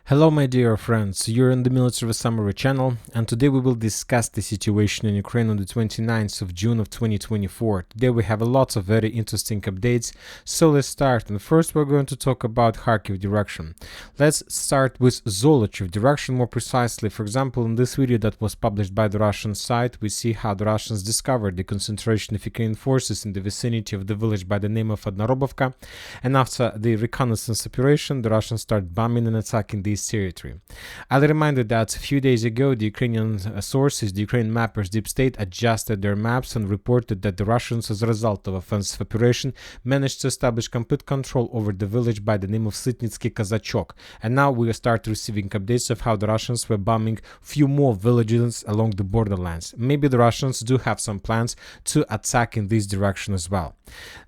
Hello my dear friends, you're in the Military Summary channel, and today we will discuss the situation in Ukraine on the 29th of June of 2024. Today we have a lot of very interesting updates, so let's start. And first we're going to talk about Kharkiv direction. Let's start with Zolochiv direction more precisely. For example, in this video that was published by the Russian site, we see how the Russians discovered the concentration of Ukrainian forces in the vicinity of the village by the name of Adnorobovka, and after the reconnaissance operation, the Russians start bombing and attacking the territory. I'll remind you that a few days ago the Ukrainian sources, the Ukrainian mappers Deep State, adjusted their maps and reported that the Russians, as a result of offensive operation, managed to establish complete control over the village by the name of Sitnitsky Kazachok, and now we start receiving updates of how the Russians were bombing few more villages along the borderlands. Maybe the Russians do have some plans to attack in this direction as well.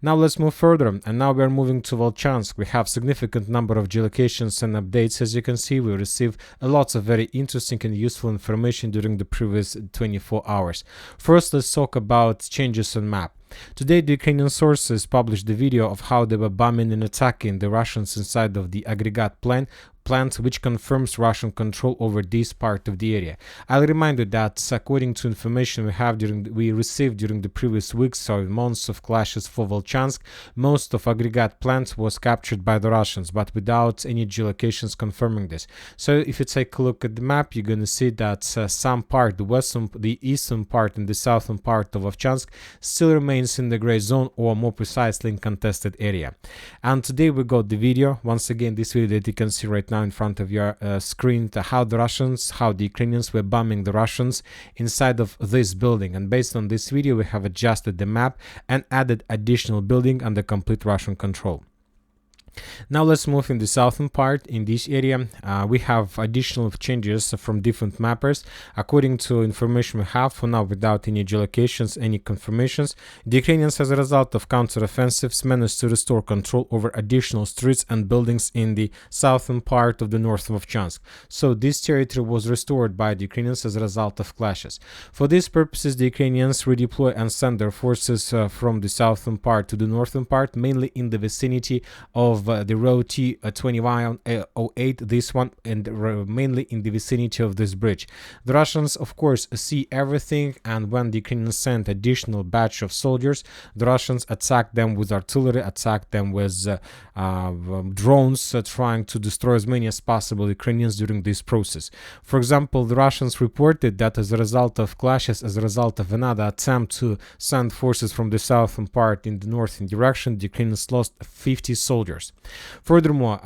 Now let's move further, and now we are moving to Volchansk. We have significant number of geolocations and updates. As you can see, we received a lot of very interesting and useful information during the previous 24 hours. First, let's talk about changes on map. Today, the Ukrainian sources published the video of how they were bombing and attacking the Russians inside of the aggregate plant, which confirms Russian control over this part of the area. I'll remind you that according to information we received during the previous weeks or months of clashes for Volchansk, most of aggregate plant was captured by the Russians, but without any geolocations confirming this. So if you take a look at the map, you're going to see that some part, the eastern part and the southern part of Volchansk still remains in the gray zone, or more precisely in contested area. And today we got the video, once again this video that you can see right now in front of your screen, how the Ukrainians were bombing the Russians inside of this building. And based on this video, we have adjusted the map and added additional building under complete Russian control. Now let's move in the southern part. In this area, we have additional changes from different mappers. According to information we have for now, without any geolocations, any confirmations, the Ukrainians, as a result of counteroffensives, managed to restore control over additional streets and buildings in the southern part of the north of Volchansk. So this territory was restored by the Ukrainians as a result of clashes. For these purposes, the Ukrainians redeploy and send their forces from the southern part to the northern part, mainly in the vicinity of the road T2108, this one, and mainly in the vicinity of this bridge. The Russians, of course, see everything, and when the Ukrainians sent additional batch of soldiers, the Russians attacked them with artillery, attacked them with drones, trying to destroy as many as possible Ukrainians during this process. For example, the Russians reported that as a result of clashes, as a result of another attempt to send forces from the southern part in the northern direction, the Ukrainians lost 50 soldiers. Furthermore,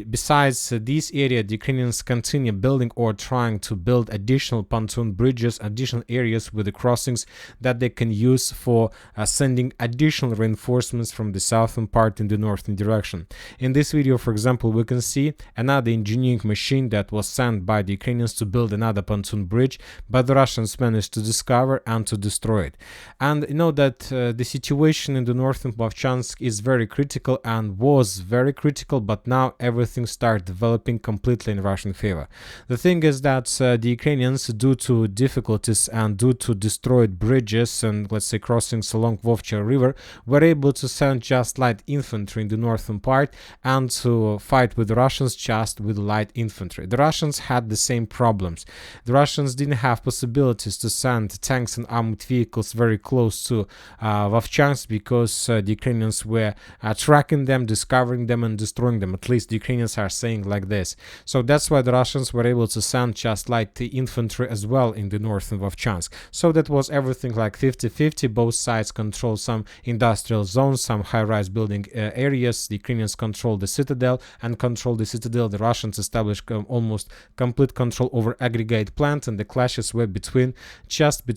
besides this area, the Ukrainians continue building or trying to build additional pontoon bridges, additional areas with the crossings that they can use for sending additional reinforcements from the southern part in the northern direction. In this video, for example, we can see another engineering machine that was sent by the Ukrainians to build another pontoon bridge, but the Russians managed to discover and to destroy it. And you know that the situation in the northern Volchansk is very critical and was very critical, but now everything starts developing completely in Russian favor. The thing is that the Ukrainians, due to difficulties and due to destroyed bridges and, let's say, crossings along Vovcha River, were able to send just light infantry in the northern part and to fight with the Russians just with light infantry. The Russians had the same problems. The Russians didn't have possibilities to send tanks and armored vehicles very close to Vovchansk because the Ukrainians were tracking them, discovering them and destroying them. At least the Ukrainians are saying like this. So that's why the Russians were able to send just like the infantry as well in the north of Volchansk. So that was everything like 50-50. Both sides control some industrial zones, some high-rise building areas. The Ukrainians control the citadel, and control the citadel, the Russians established almost complete control over aggregate plant, and the clashes were between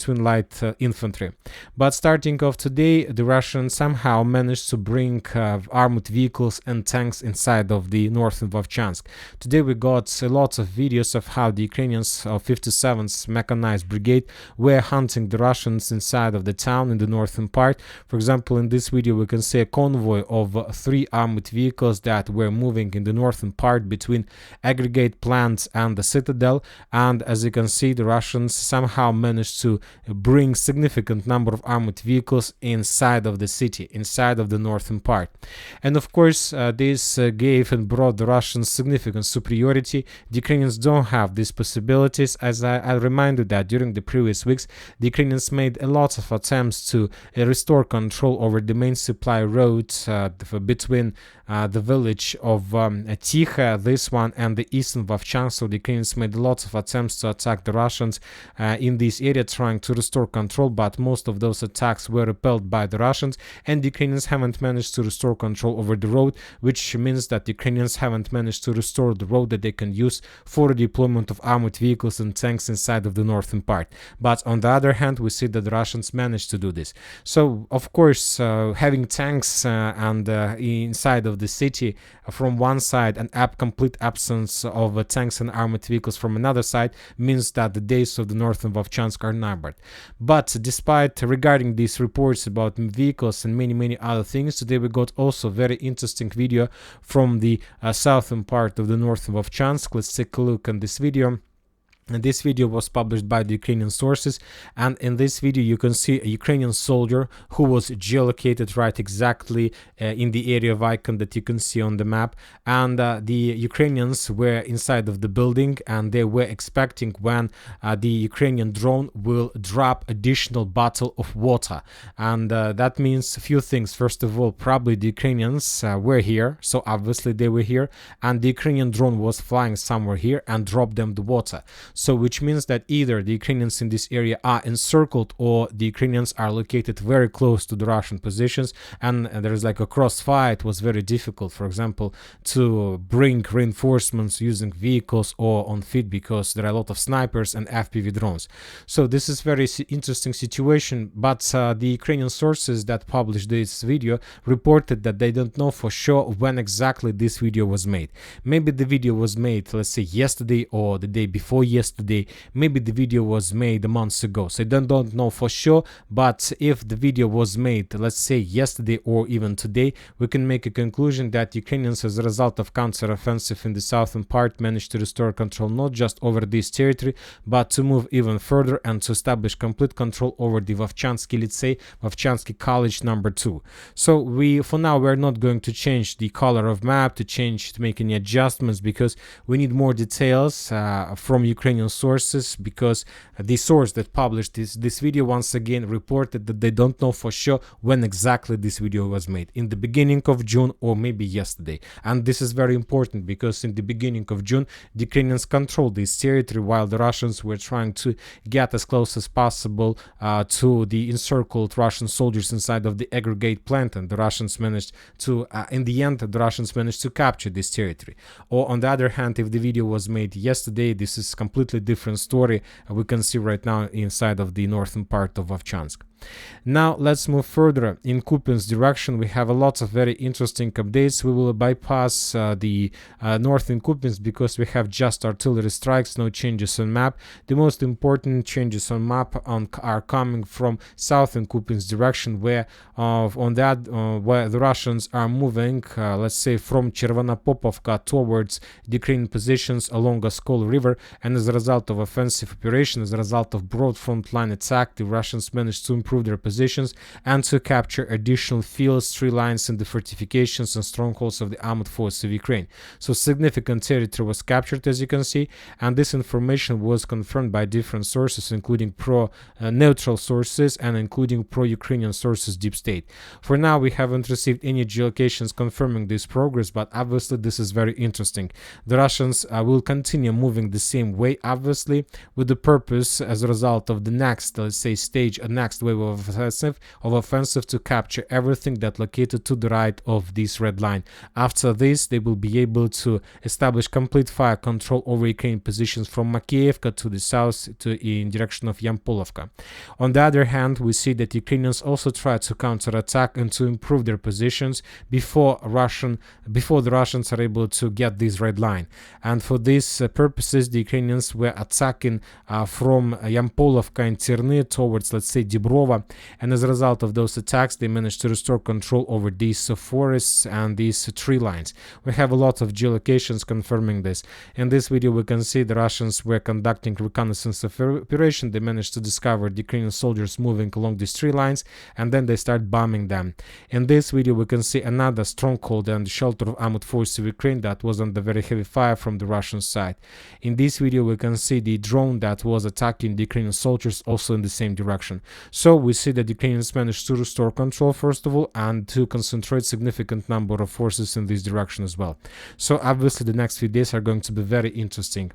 light infantry. But starting off today, the Russians somehow managed to bring armored vehicles and tanks inside of the northern Volchansk. Today we got a lot of videos of how the Ukrainians of 57th Mechanized Brigade were hunting the Russians inside of the town in the northern part. For example, in this video we can see a convoy of 3 armored vehicles that were moving in the northern part between aggregate plants and the citadel, and as you can see, the Russians somehow managed to bring significant number of armored vehicles inside of the city, inside of the northern part. And of course, course, this gave and brought the Russians significant superiority. The Ukrainians don't have these possibilities. As I reminded that during the previous weeks, the Ukrainians made a lot of attempts to restore control over the main supply roads between the village of Tikha, this one, and the eastern Vovchansk. So the Ukrainians made lots of attempts to attack the Russians in this area, trying to restore control, but most of those attacks were repelled by the Russians, and the Ukrainians haven't managed to restore control over the road, which means that the Ukrainians haven't managed to restore the road that they can use for the deployment of armored vehicles and tanks inside of the northern part. But on the other hand, we see that the Russians managed to do this. So of course, having tanks and inside of the city from one side and complete absence of tanks and armored vehicles from another side means that the days of the northern Vovchansk are numbered. But despite regarding these reports about vehicles and many other things, today we got also very interesting video from the southern part of the northern Vovchansk. Let's take a look at this video. And this video was published by the Ukrainian sources, and in this video you can see a Ukrainian soldier who was geolocated right exactly in the area of icon that you can see on the map, and the Ukrainians were inside of the building, and they were expecting when the Ukrainian drone will drop additional bottle of water. And that means a few things. First of all, probably the Ukrainians were here, so obviously they were here, and the Ukrainian drone was flying somewhere here and dropped them the water. So which means that either the Ukrainians in this area are encircled, or the Ukrainians are located very close to the Russian positions, and there is like a crossfire. It was very difficult, for example, to bring reinforcements using vehicles or on foot, because there are a lot of snipers and FPV drones. So this is very interesting situation, but the Ukrainian sources that published this video reported that they don't know for sure when exactly this video was made. Maybe the video was made, let's say, yesterday or the day before yesterday. Maybe the video was made months ago, so they don't know for sure. But if the video was made, let's say, yesterday or even today, we can make a conclusion that Ukrainians, as a result of counter-offensive in the southern part, managed to restore control not just over this territory, but to move even further and to establish complete control over the Vovchansky Lycey, Vovchansky College number 2. So for now we're not going to change the color of map, to make any adjustments, because we need more details from Ukrainian sources, because the source that published this video once again reported that they don't know for sure when exactly this video was made, in the beginning of June or maybe yesterday. And this is very important, because in the beginning of June the Ukrainians controlled this territory, while the Russians were trying to get as close as possible to the encircled Russian soldiers inside of the aggregate plant, and the Russians managed to in the end the Russians managed to capture this territory. Or on the other hand, if the video was made yesterday, this is completely different story. We can see right now inside of the northern part of Vovchansk. Now let's move further in Kupiansk direction. We have a lot of very interesting updates. We will bypass the northern Kupiansk because we have just artillery strikes, no changes on map. The most important changes on map are coming from southern Kupiansk direction, where where the Russians are moving, let's say, from Chervonopopovka towards the Ukrainian positions along Oskol River, and as a result of offensive operation, as a result of broad front line attack, the Russians managed to improve their positions and to capture additional fields, tree lines, and the fortifications and strongholds of the armed force of Ukraine. So significant territory was captured, as you can see, and this information was confirmed by different sources, including pro-neutral sources and including pro-Ukrainian sources, Deep State. For now, we haven't received any geolocations confirming this progress, but obviously this is very interesting. The Russians will continue moving the same way, obviously, with the purpose, as a result of the next, let's say, stage, a next wave of offensive to capture everything that located to the right of this red line. After this, they will be able to establish complete fire control over Ukrainian positions from Makiivka to the south in direction of Yampolovka. On the other hand, we see that Ukrainians also try to counterattack and to improve their positions before the Russians are able to get this red line. And for these purposes, the Ukrainians were attacking from Yampolovka and Terny towards, let's say, Dibrova, Dniprova, and as a result of those attacks they managed to restore control over these forests and these tree lines. We have a lot of geolocations confirming this. In this video we can see the Russians were conducting reconnaissance operation. They managed to discover the Ukrainian soldiers moving along these tree lines, and then they start bombing them. In this video we can see another stronghold and shelter of armored forces of Ukraine that was under very heavy fire from the Russian side. In this video we can see the drone that was attacking the Ukrainian soldiers also in the same direction. So we see that the Ukrainians managed to restore control first of all and to concentrate significant number of forces in this direction as well. So obviously the next few days are going to be very interesting.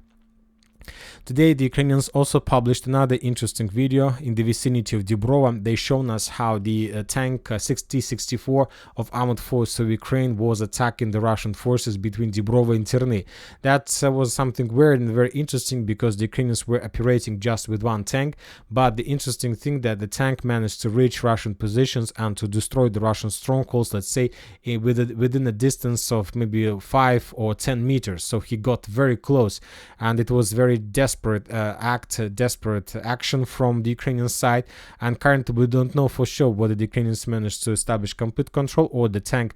Today the Ukrainians also published another interesting video in the vicinity of Dibrova. They shown us how the tank T-64 of armored forces of Ukraine was attacking the Russian forces between Dibrova and Terny. That was something weird and very interesting because the Ukrainians were operating just with one tank, but the interesting thing that the tank managed to reach Russian positions and to destroy the Russian strongholds, let's say within a distance of maybe 5 or 10 meters. So he got very close, and it was very desperate action from the Ukrainian side, and currently we don't know for sure whether the Ukrainians managed to establish complete control or the tank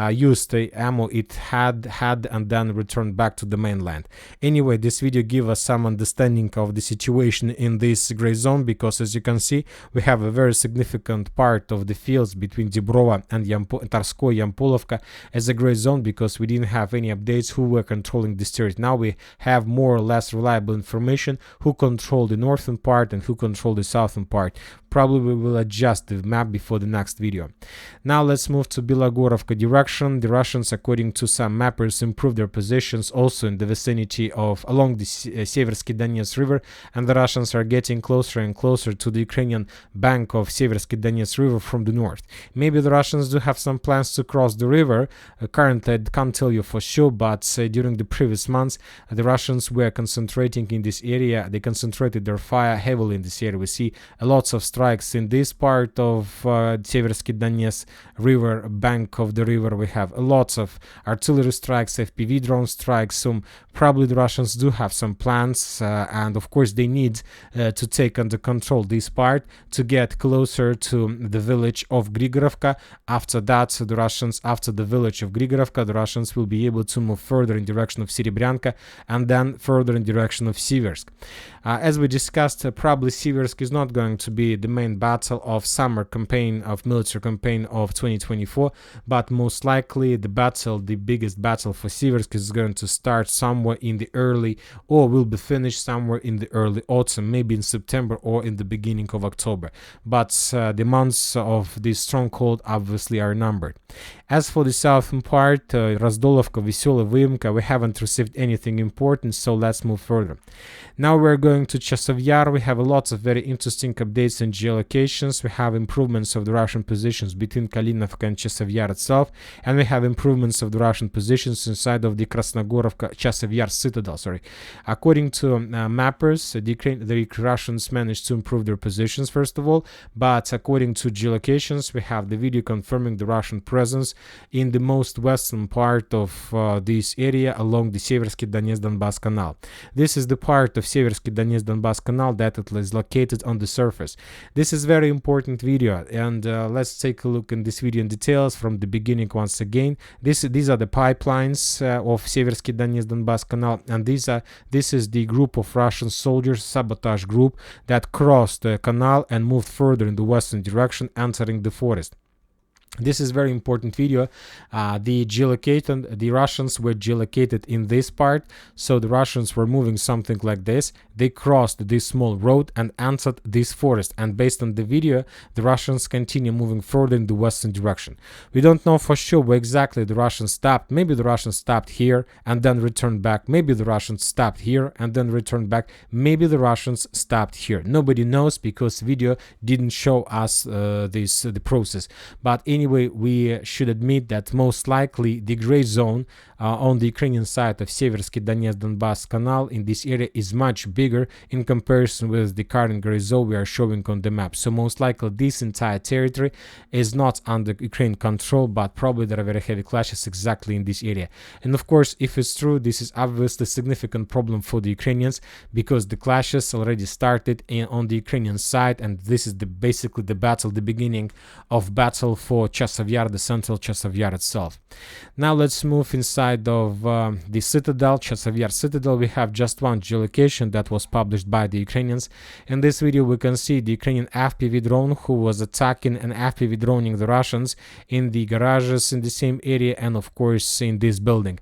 used the ammo it had and then returned back to the mainland. Anyway, this video gives us some understanding of the situation in this gray zone, because as you can see we have a very significant part of the fields between Dibrova and Tarskoy, Yampolovka as a gray zone, because we didn't have any updates who were controlling this territory. Now we have more or less reliable information who control the northern part and who control the southern part. Probably we will adjust the map before the next video. Now let's move to Bilogorovka direction. The Russians, according to some mappers, improved their positions also in the vicinity of along the Seversky Donets river, and the Russians are getting closer and closer to the Ukrainian bank of Seversky Donets river from the north. Maybe the Russians do have some plans to cross the river. Currently I can't tell you for sure, but during the previous months the Russians were concentrating in this area. They concentrated their fire heavily in this area. We see lots of strikes in this part of Seversky Donets river bank of the river. We have lots of artillery strikes, FPV drone strikes. So probably the Russians do have some plans, and of course they need to take under control this part to get closer to the village of Grigorovka. After that, the Russians, after the village of Grigorovka, the Russians will be able to move further in direction of Serebryanka and then further in direction of Siversk. As we discussed, probably Siversk is not going to be the main battle of summer campaign, of military campaign of 2024, but most likely the biggest battle for Siversk is going to start somewhere in the early, or will be finished somewhere in the early autumn, maybe in September or in the beginning of October. But the months of this stronghold obviously are numbered. As for the southern part, Razdolovka, Veselaya, Vyimka, we haven't received anything important, so let's move further. Now we're going to Chasiv Yar. We have lots of very interesting updates and geolocations. We have improvements of the Russian positions between Kalinovka and Chasiv Yar itself, and we have improvements of the Russian positions inside of the Krasnogorovka Chasiv Yar citadel. According to mappers, the Russians managed to improve their positions first of all, but according to geolocations, we have the video confirming the Russian presence in the most western part of this area along the Seversky Donets-Donbass Canal. This is the part of Seversky Donets-Donbass Canal that it is located on the surface. This is very important video, and let's take a look in this video in details from the beginning once again. These are the pipelines of Seversky Donets-Donbass Canal, and this is the group of Russian soldiers, sabotage group, that crossed the canal and moved further in the western direction, entering the forest. This is very important video. The Russians were geolocated in this part, so the Russians were moving something like this. They crossed this small road and entered this forest, and based on the video, the Russians continue moving further in the western direction. We don't know for sure where exactly the Russians stopped. Maybe the Russians stopped here and then returned back. Maybe the Russians stopped here and then returned back. Maybe the Russians stopped here. Nobody knows because video didn't show us the process. But anyway, we should admit that most likely the gray zone on the Ukrainian side of Seversky Donetsk-Donbass Canal in this area is much bigger in comparison with the current gray zone we are showing on the map. So most likely this entire territory is not under Ukraine control, but probably there are very heavy clashes exactly in this area. And of course, if it's true, this is obviously a significant problem for the Ukrainians, because the clashes already started on the Ukrainian side, and this is basically the battle, the beginning of battle for Chasiv Yar, the central Chasiv Yar itself. Now let's move inside of the citadel, Chasiv Yar citadel. We have just one geolocation that was published by the Ukrainians. In this video we can see the Ukrainian FPV drone who was attacking and FPV droning the Russians in the garages in the same area, and of course in this building.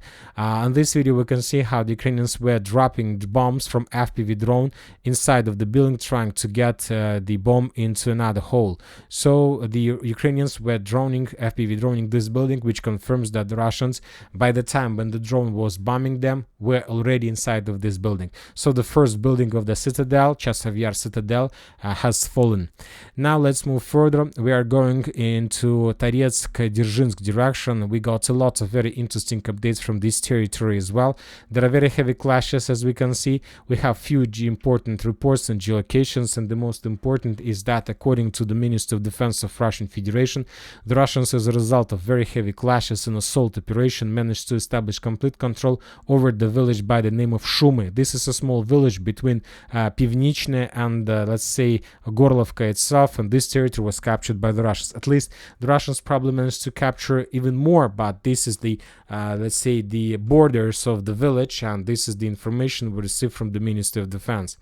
In this video we can see how the Ukrainians were dropping bombs from FPV drone inside of the building, trying to get the bomb into another hole. So the Ukrainians were FPV droning this building, which confirms that the Russians, by the time when the drone was bombing them, were already inside of this building. So the first building of the citadel, Chasiv Yar citadel, has fallen. Now let's move further. We are going into Toretsk-Dzержinsk direction. We got a lot of very interesting updates from this territory as well. There are very heavy clashes, as we can see. We have huge important reports and geolocations, and the most important is that, according to the Ministry of Defense of Russian Federation, the Russians, as a result of very heavy clashes and assault operation, managed to establish complete control over the village by the name of Shumy. This is a small village between Pivnichne and let's say Gorlovka itself, and this territory was captured by the Russians. At least the Russians probably managed to capture even more, but this is the let's say the borders of the village, and this is the information we received from the Ministry of Defense.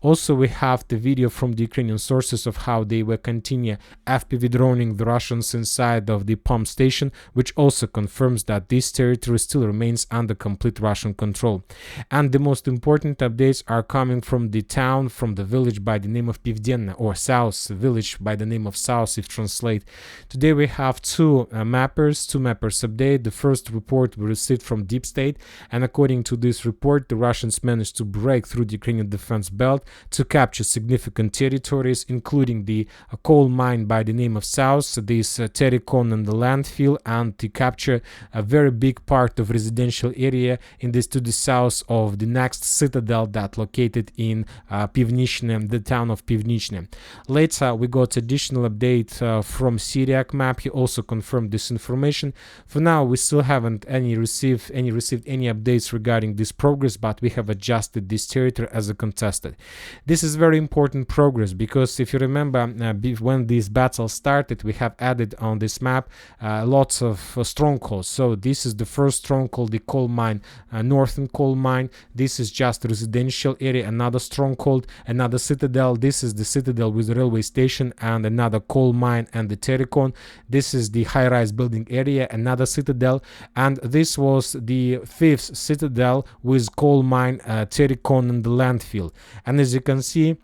Also, we have the video from the Ukrainian sources of how they were continue FPV droning the Russians inside of the pump station, which also confirms that this territory still remains under complete Russian control. And the most important updates are coming from the town, from the village by the name of Pivdenna, or South village by the name of South, if translate. Today we have two mappers update. The first report we received from Deep State, and according to this report, the Russians managed to break through the Ukrainian defense belt to capture significant territories, including the coal mine by the name of South, this Terikon and the landfill, and to capture a very big part of residential area in this to the south of the next citadel that located in Pivnichne, the town of Pivnichne. Later we got additional update from Syriac map. He also confirmed this information. For now we still haven't received any updates regarding this progress, but we have adjusted this territory as a contested. This is very important progress, because if you remember, when this battle started, we have added on this map lots of strongholds. So this is the first stronghold, the coal mine, northern coal mine. This is just residential area, another stronghold, another citadel. This is the citadel with the railway station and another coal mine and the Terikon. This is the high-rise building area, another citadel, and this was the fifth citadel with coal mine, Terikon and the landfill. And as you can see,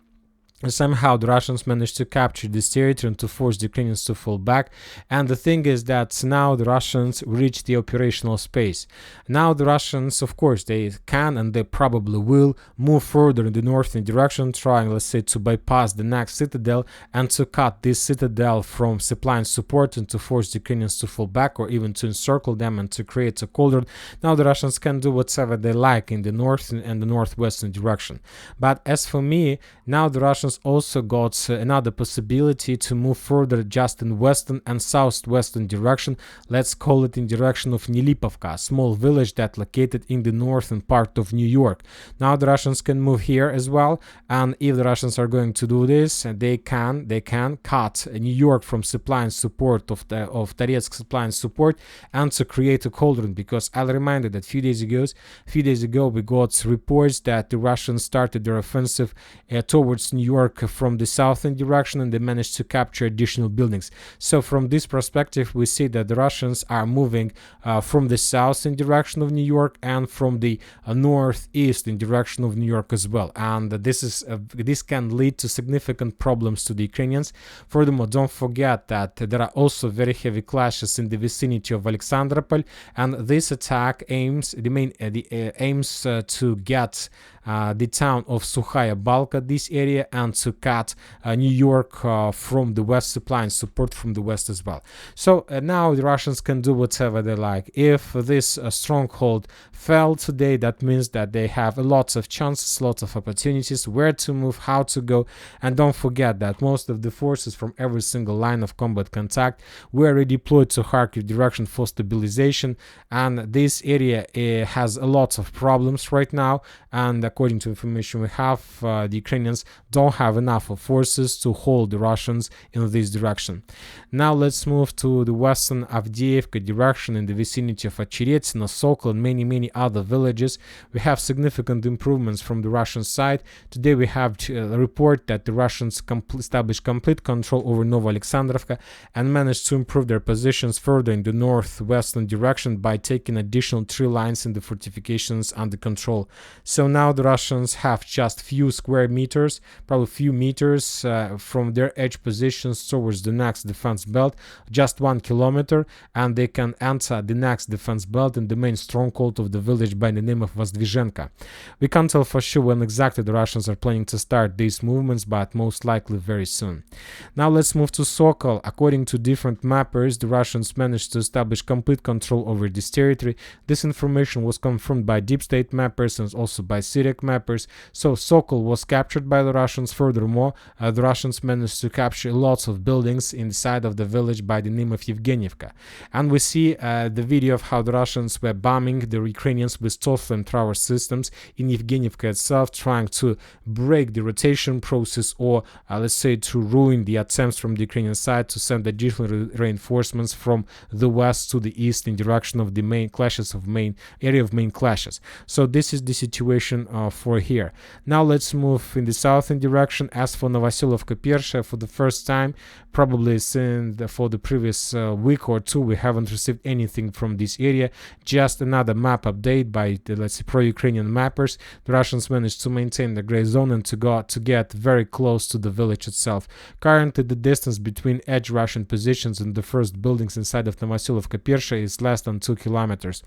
somehow the Russians managed to capture this territory and to force the Ukrainians to fall back. And the thing is that now the Russians reach the operational space. Now the Russians, of course, they can and they probably will move further in the northern direction, trying, let's say, to bypass the next citadel and to cut this citadel from supplying support and to force the Ukrainians to fall back, or even to encircle them and to create a cauldron. Now the Russians can do whatever they like in the northern and the northwestern direction. But as for me, now the Russians also got another possibility to move further just in western and southwestern direction. Let's call it in direction of Nilipovka, a small village that located in the northern part of New York. Now the Russians can move here as well, and if the Russians are going to do this, they can cut New York from supplying support of Toretsk supplying support and to create a cauldron. Because I'll remind you that a few days ago we got reports that the Russians started their offensive towards New York from the southern direction, and they managed to capture additional buildings. So from this perspective, we see that the Russians are moving from the southern direction of New York and from the northeast in direction of New York as well. And this can lead to significant problems to the Ukrainians. Furthermore, don't forget that there are also very heavy clashes in the vicinity of Alexandropol, and this attack aims to get the town of Sukhaya Balka, this area, and to cut New York from the west, supplying support from the west as well. So now the Russians can do whatever they like. If this stronghold fell today, that means that they have lots of chances, lots of opportunities, where to move, how to go. And don't forget that most of the forces from every single line of combat contact were redeployed to Kharkiv direction for stabilization, and this area has a lot of problems right now, and according to information we have, the Ukrainians don't have enough of forces to hold the Russians in this direction. Now let's move to the western Avdiivka direction in the vicinity of Ocheretsino, Sokol, and many other villages. We have significant improvements from the Russian side. Today we have a report that the Russians established complete control over Novoalexandrovka and managed to improve their positions further in the northwestern direction by taking additional 3 lines in the fortifications under control. So now the Russians have just few square meters, probably few meters from their edge positions towards the next defense belt, just 1 kilometer, and they can enter the next defense belt in the main stronghold of the village by the name of Vozdvizhenka. We can't tell for sure when exactly the Russians are planning to start these movements, but most likely very soon. Now let's move to Sokol. According to different mappers, the Russians managed to establish complete control over this territory. This information was confirmed by deep state mappers and also by Syriac mappers. So Sokol was captured by the Russians. Furthermore, the Russians managed to capture lots of buildings inside of the village by the name of Yevgenivka. And we see the video of how the Russians were bombing the Ukrainians with flamethrower systems in Yevgenivka itself, trying to break the rotation process, or let's say to ruin the attempts from the Ukrainian side to send additional reinforcements from the west to the east in direction of the main clashes of main clashes. So this is the situation for here. Now let's move in the southern direction. As for Novosilovka Persha, for the first time probably for the previous week or two, we haven't received anything from this area. Just another map update by the, let's say, pro-Ukrainian mappers. The Russians managed to maintain the gray zone and to get very close to the village itself. Currently, the distance between edge Russian positions and the first buildings inside of Novosilovka Persha is less than 2 kilometers.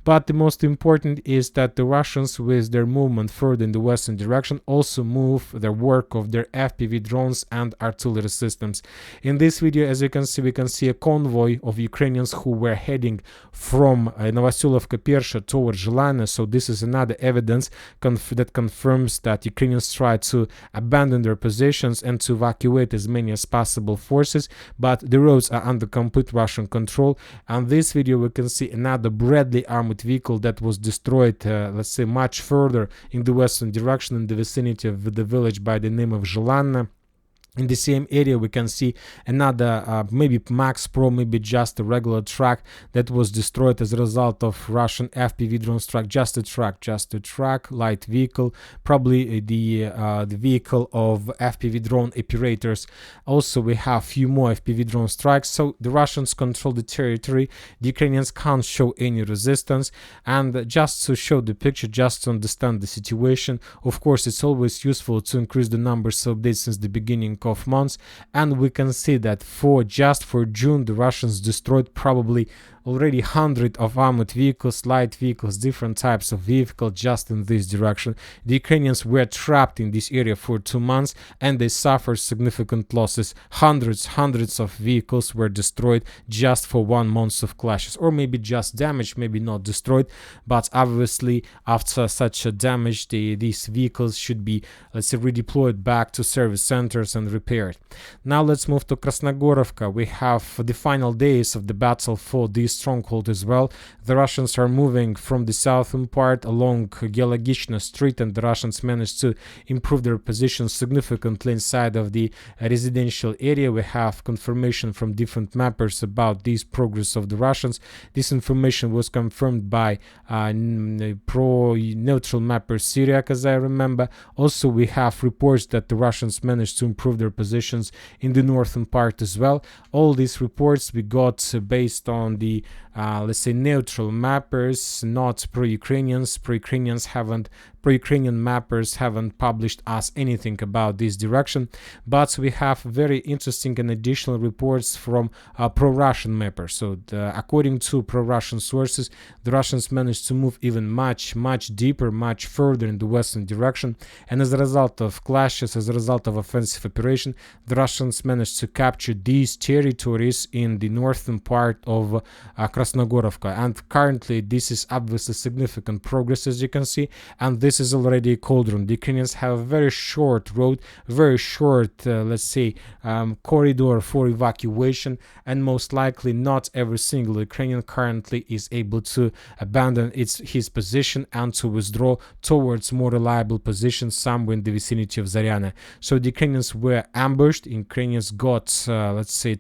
But the most important is that the Russians, with their movement further in the western direction, also move their work of their FPV drones and artillery systems. In this video, as you can see, we can see a convoy of Ukrainians who were heading from Novosilovka Persha towards Zhelana. So this is another evidence that confirms that Ukrainians try to abandon their positions and to evacuate as many as possible forces, but the roads are under complete Russian control. And this video we can see another Bradley armored vehicle that was destroyed, let's say, much further in the western direction in the vicinity of the village by the name of Zhelana. In the same area we can see another maybe Max Pro, maybe just a regular truck that was destroyed as a result of Russian FPV drone strike. Just a truck, light vehicle, probably the vehicle of FPV drone operators. Also we have few more FPV drone strikes. So the Russians control the territory, the Ukrainians can't show any resistance. And just to show the picture, just to understand the situation, of course it's always useful to increase the numbers of updates since the beginning of months, and we can see that just for June the Russians destroyed probably already hundreds of armored vehicles, light vehicles, different types of vehicles just in this direction. The Ukrainians were trapped in this area for 2 months and they suffered significant losses. Hundreds of vehicles were destroyed just for 1 month of clashes, or maybe just damaged, maybe not destroyed, but obviously after such a damage these vehicles should be, let's say, redeployed back to service centers and repaired. Now let's move to Krasnogorovka. We have the final days of the battle for this stronghold as well. The Russians are moving from the southern part along Gelagichna Street, and the Russians managed to improve their position significantly inside of the residential area. We have confirmation from different mappers about this progress of the Russians. This information was confirmed by pro-neutral mapper Syriac, as I remember. Also we have reports that the Russians managed to improve their positions in the northern part as well. All these reports we got based on the let's say, neutral mappers, not pro-Ukrainians. Pro-Ukrainian mappers haven't published us anything about this direction, but we have very interesting and additional reports from pro-Russian mappers. So according to pro-Russian sources, the Russians managed to move even much deeper, much further in the western direction, and as a result of clashes, as a result of offensive operation, the Russians managed to capture these territories in the northern part of Krasnogorovka, and currently this is obviously significant progress, as you can see, and this is already a cauldron. The Ukrainians have a very short road, very short, let's say, corridor for evacuation, and most likely not every single Ukrainian currently is able to abandon his position and to withdraw towards more reliable positions somewhere in the vicinity of Zariana. So the Ukrainians were ambushed, Ukrainians got, let's say,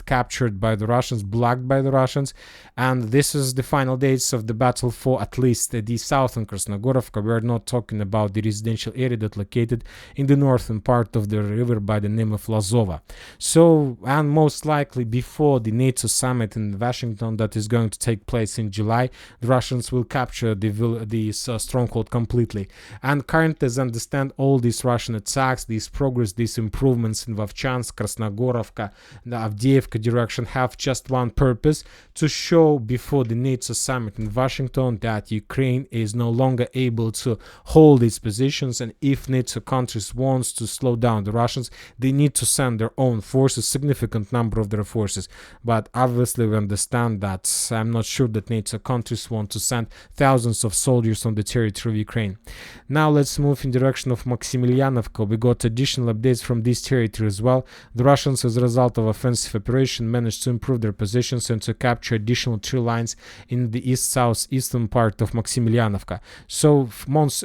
captured by the Russians, blocked by the Russians, and this is the final days of the battle for at least the southern Krasnogorovka. We are not talking about the residential area that located in the northern part of the river by the name of Lazova. So, and most likely before the NATO summit in Washington that is going to take place in July, the Russians will capture the stronghold completely. And currently, as I understand, all these Russian attacks, these progress, these improvements in Vovchansk, Krasnogorovka, the Avdiivka direction have just one purpose: to show before the NATO summit in Washington that Ukraine is no longer able to hold its positions, and if NATO countries wants to slow down the Russians, they need to send their own forces, significant number of their forces. But obviously we understand that I'm not sure that NATO countries want to send thousands of soldiers on the territory of Ukraine. Now let's move in direction of Maximilianovka. We got additional updates from this territory as well. The Russians, as a result of offensive operation, managed to improve their positions and to capture additional 3 lines in the east-southeastern part of Maximilianovka. So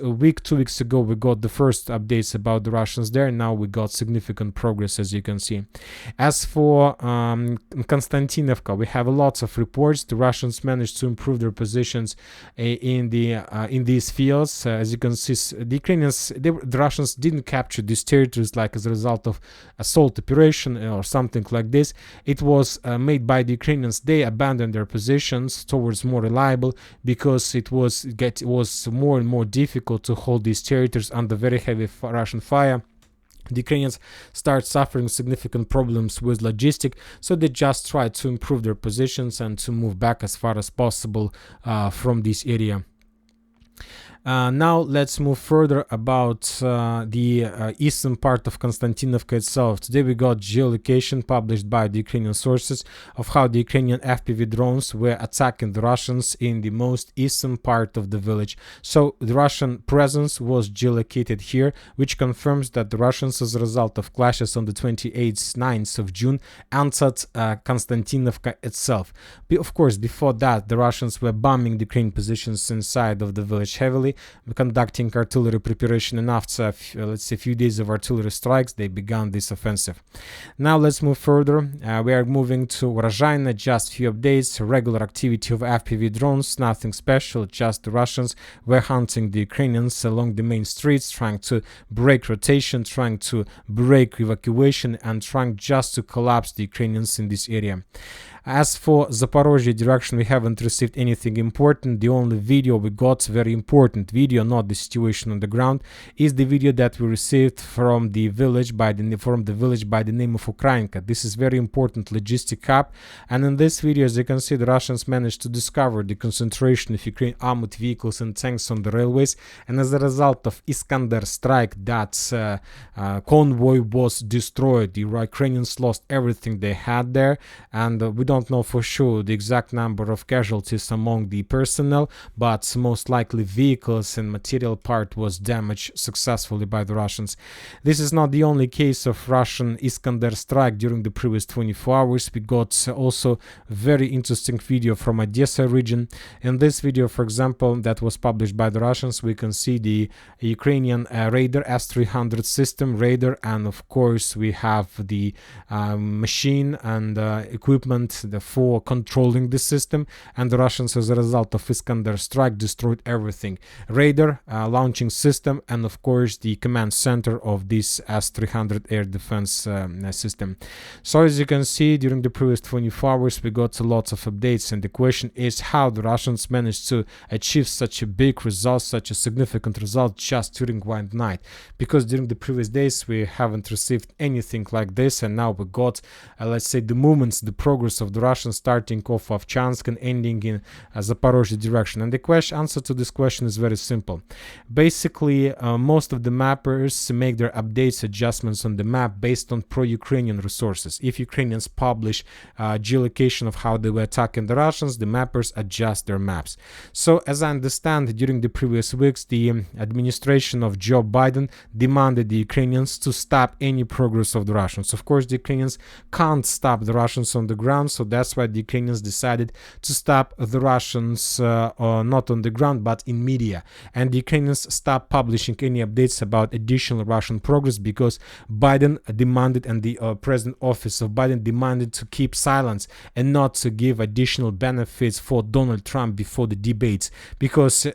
a week, 2 weeks ago, we got the first updates about the Russians there. Now we got significant progress, as you can see. As for Konstantinovka, we have lots of reports. The Russians managed to improve their positions in these fields. As you can see, the Russians didn't capture these territories like as a result of assault operation or something like this. It was made by the Ukrainians. They abandoned their positions towards more reliable because it was more and more difficult to hold these territories under very heavy Russian fire. The Ukrainians start suffering significant problems with logistics, so they just try to improve their positions and to move back as far as possible from this area. Now let's move further about the eastern part of Konstantinovka itself. Today we got geolocation published by the Ukrainian sources of how the Ukrainian FPV drones were attacking the Russians in the most eastern part of the village. So the Russian presence was geolocated here, which confirms that the Russians, as a result of clashes on the 28th, 9th of June, entered Konstantinovka itself. Of course, before that, the Russians were bombing the Ukrainian positions inside of the village heavily, conducting artillery preparation, and after let's say a few days of artillery strikes, they began this offensive. Now let's move further. We are moving to Rozhaina. Just few updates. Regular activity of FPV drones, nothing special, just the Russians were hunting the Ukrainians along the main streets, trying to break rotation, trying to break evacuation, and trying just to collapse the Ukrainians in this area. As for Zaporozhye direction, we haven't received anything important. The only video we got, very important video, not the situation on the ground, is the video that we received from the village by the name of Ukrainka. This is very important logistic hub, and in this video, as you can see, the Russians managed to discover the concentration of Ukrainian armored vehicles and tanks on the railways, and as a result of Iskander strike, that convoy was destroyed. The Ukrainians lost everything they had there, and we don't know for sure the exact number of casualties among the personnel, but most likely vehicles and material part was damaged successfully by the Russians. This is not the only case of Russian Iskander strike during the previous 24 hours. We got also very interesting video from Odessa region. In this video, for example, that was published by the Russians, we can see the Ukrainian Raider S-300 system, Raider, and of course we have the machine and equipment for controlling the system, and the Russians, as a result of Iskander strike, destroyed everything: radar, launching system, and of course the command center of this S-300 air defense system. So as you can see, during the previous 24 hours we got lots of updates, and the question is how the Russians managed to achieve such a big result, such a significant result just during one night, because during the previous days we haven't received anything like this, and now we got let's say the movements, the progress of the Russians starting off of Chansk and ending in Zaporozhye direction. And the answer to this question is very simple. Basically, most of the mappers make their updates, adjustments on the map based on pro-Ukrainian resources. If Ukrainians publish geolocation of how they were attacking the Russians, the mappers adjust their maps. So as I understand, during the previous weeks, the administration of Joe Biden demanded the Ukrainians to stop any progress of the Russians. Of course, the Ukrainians can't stop the Russians on the ground, so that's why the Ukrainians decided to stop the Russians not on the ground but in media. And the Ukrainians stopped publishing any updates about additional Russian progress because Biden demanded, and the President Office of Biden demanded, to keep silence and not to give additional benefits for Donald Trump before the debates. Because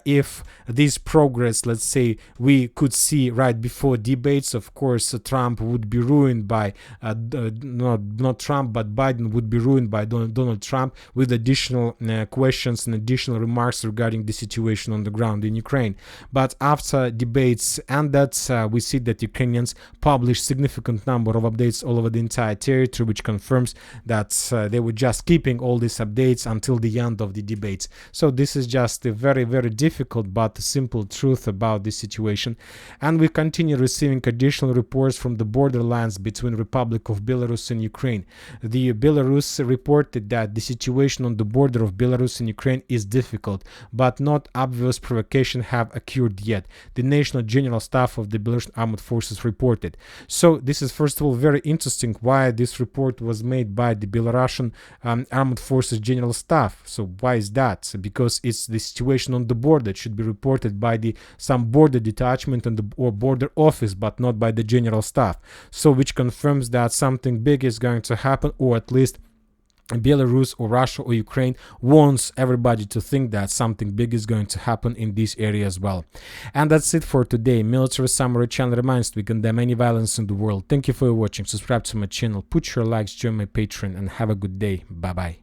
if this progress, let's say, we could see right before debates, of course Trump would be ruined by not Trump but Biden would be ruined by Donald Trump with additional questions and additional remarks regarding the situation on the ground in Ukraine. But after debates ended, we see that Ukrainians published significant number of updates all over the entire territory, which confirms that they were just keeping all these updates until the end of the debates. So this is just a very, very difficult but simple truth about this situation. And we continue receiving additional reports from the borderlands between Republic of Belarus and Ukraine. The Belarus reported that the situation on the border of Belarus and Ukraine is difficult, but not obvious provocation have occurred yet, the National General Staff of the Belarusian Armed Forces reported. So this is, first of all, very interesting why this report was made by the Belarusian Armed Forces General Staff. So why is that? Because it's the situation on the border. It should be reported by some border detachment and or border office, but not by the General Staff. So which confirms that something big is going to happen, or at least Belarus or Russia or Ukraine wants everybody to think that something big is going to happen in this area as well. And that's it for today. Military Summary channel reminds we condemn any violence in the world. Thank you for watching. Subscribe to my channel, put your likes, join my Patreon, and have a good day. Bye bye.